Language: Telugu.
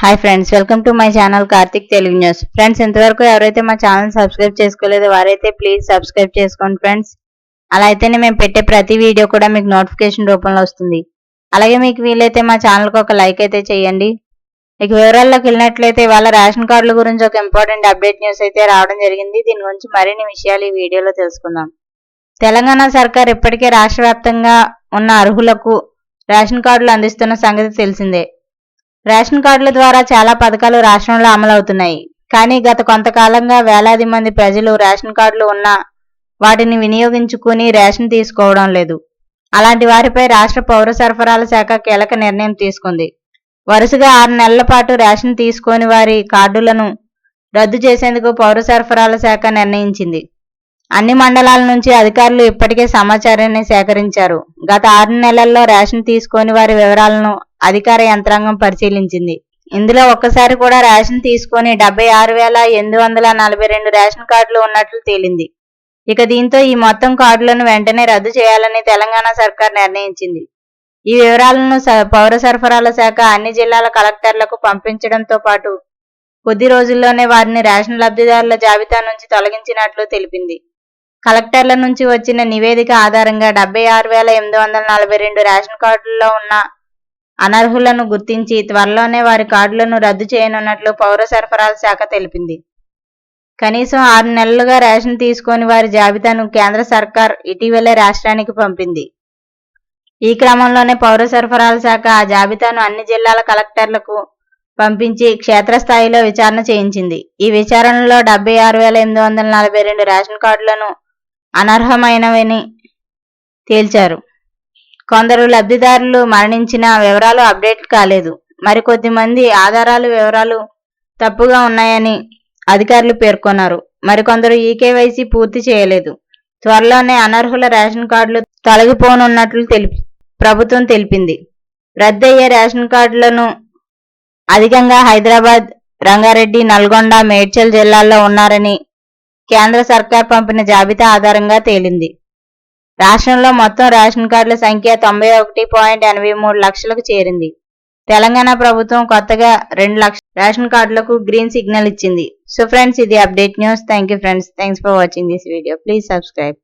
Hi friends, welcome to my channel Karthik Telugu news. Friends, ఇంతవరకు ఎవరైతే మా ఛానల్ సబ్స్క్రైబ్ చేసుకోలేదో వారైతే ప్లీజ్ సబ్స్క్రైబ్ చేసుకోండి ఫ్రెండ్స్. అలా అయితేనే మేము పెట్టే ప్రతి వీడియో కూడా మీకు నోటిఫికేషన్ రూపంలో వస్తుంది. అలాగే మీకు వీలైతే మా ఛానల్కి ఒక లైక్ అయితే చేయండి. ఇక వివరాల్లోకి వెళ్ళినట్లయితే వాళ్ళ రేషన్ కార్డుల గురించి ఒక ఇంపార్టెంట్ అప్డేట్ న్యూస్ అయితే రావడం జరిగింది. దీని గురించి మరిన్ని విషయాలు ఈ వీడియోలో తెలుసుకుందాం. తెలంగాణ సర్కార్ ఇప్పటికే రాష్ట్ర వ్యాప్తంగా ఉన్న అర్హులకు రేషన్ కార్డులు అందిస్తున్న సంగతి తెలిసిందే. రేషన్ కార్డుల ద్వారా చాలా పథకాలు రాష్ట్రంలో అమలవుతున్నాయి. కానీ గత కొంతకాలంగా వేలాది మంది ప్రజలు రేషన్ కార్డులు ఉన్నా వాటిని వినియోగించుకుని రేషన్ తీసుకోవడం లేదు. అలాంటి వారిపై రాష్ట్ర పౌర సరఫరాల శాఖ కీలక నిర్ణయం తీసుకుంది. వరుసగా 6 నెలల పాటు రేషన్ తీసుకోని వారి కార్డులను రద్దు చేసేందుకు పౌర సరఫరాల శాఖ నిర్ణయించింది. అన్ని మండలాల నుంచి అధికారులు ఇప్పటికే సమాచారాన్ని సేకరించారు. గత 6 నెలల్లో రేషన్ తీసుకోని వారి వివరాలను అధికార యంత్రాంగం పరిశీలించింది. ఇందులో ఒక్కసారి కూడా రేషన్ తీసుకొని 76,842 రేషన్ కార్డులు ఉన్నట్లు తేలింది. ఇక దీంతో ఈ మొత్తం కార్డులను వెంటనే రద్దు చేయాలని తెలంగాణ సర్కార్ నిర్ణయించింది. ఈ వివరాలను పౌర సరఫరాల శాఖ అన్ని జిల్లాల కలెక్టర్లకు పంపించడంతో పాటు కొద్ది రోజుల్లోనే వారిని రేషన్ లబ్ధిదారుల జాబితా నుంచి తొలగించినట్లు తెలిపింది. కలెక్టర్ల నుంచి వచ్చిన నివేదిక ఆధారంగా 76,842 రేషన్ కార్డుల్లో ఉన్న అనర్హులను గుర్తించి త్వరలోనే వారి కార్డులను రద్దు చేయనున్నట్లు పౌర సరఫరాల శాఖ తెలిపింది. కనీసం 6 నెలలుగా రేషన్ తీసుకొని వారి జాబితాను కేంద్ర సర్కార్ ఇటీవలే రాష్ట్రానికి పంపింది. ఈ క్రమంలోనే పౌర సరఫరాల శాఖ ఆ జాబితాను అన్ని జిల్లాల కలెక్టర్లకు పంపించి క్షేత్రస్థాయిలో విచారణ చేయించింది. ఈ విచారణలో 76,842 రేషన్ కార్డులను అనర్హమైనవని తేల్చారు. కొందరు లబ్ధిదారులు మరణించిన వివరాలు అప్డేట్ కాలేదు. మరికొద్ది మంది ఆధారాలు వివరాలు తప్పుగా ఉన్నాయని అధికారులు పేర్కొన్నారు. మరికొందరు ఈకేవైసీ పూర్తి చేయలేదు. త్వరలోనే అనర్హుల రేషన్ కార్డులు తొలగిపోనున్నట్లు ప్రభుత్వం తెలిపింది. రద్దయ్యే రేషన్ కార్డులను అధికంగా హైదరాబాద్, రంగారెడ్డి, నల్గొండ, మేడ్చల్ జిల్లాల్లో ఉన్నారని కేంద్ర సర్కార్ పంపిన జాబితా ఆధారంగా తేలింది. రాష్ట్రంలో మొత్తం రేషన్ కార్డుల సంఖ్య 91.83 లక్షలకు చేరింది. తెలంగాణ ప్రభుత్వం కొత్తగా 2 లక్షల రేషన్ కార్డులకు గ్రీన్ సిగ్నల్ ఇచ్చింది. సో ఫ్రెండ్స్, ఇది update news. Thank you friends. Thanks for watching this video. Please subscribe.